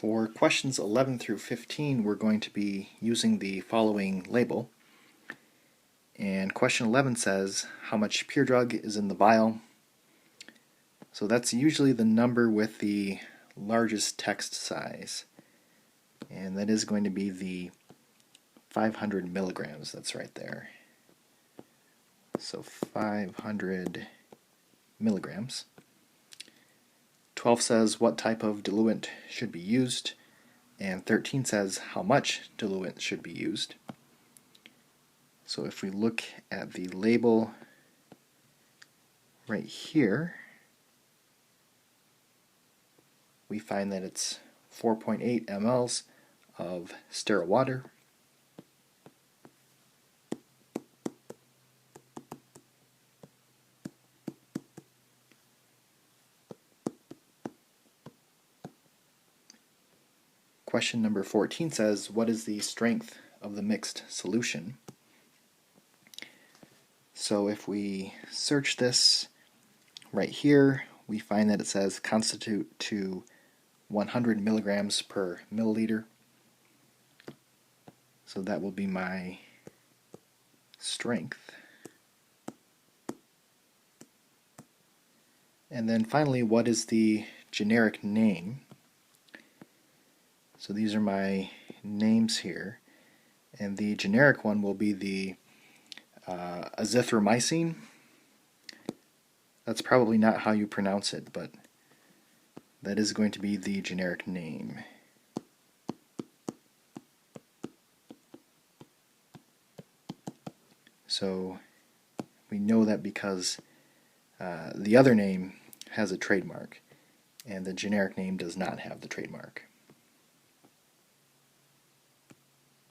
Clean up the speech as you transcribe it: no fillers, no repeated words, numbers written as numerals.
For questions 11 through 15, we're going to be using the following label. And question 11 says, how much pure drug is in the vial? So that's usually the number with the largest text size. And that is going to be the 500 milligrams. That's right there. So 500 milligrams. 12 says what type of diluent should be used, and 13 says how much diluent should be used. So if we look at the label right here, we find that it's 4.8 mLs of sterile water, Question number 14 says, what is the strength of the mixed solution? So if we search this right here, we find that it says constitute to 100 milligrams per milliliter. So that will be my strength. And then finally, what is the generic name? So these are my names here, and the generic one will be the azithromycin. That's probably not how you pronounce it, but that is going to be the generic name. So we know that because the other name has a trademark, and the generic name does not have the trademark.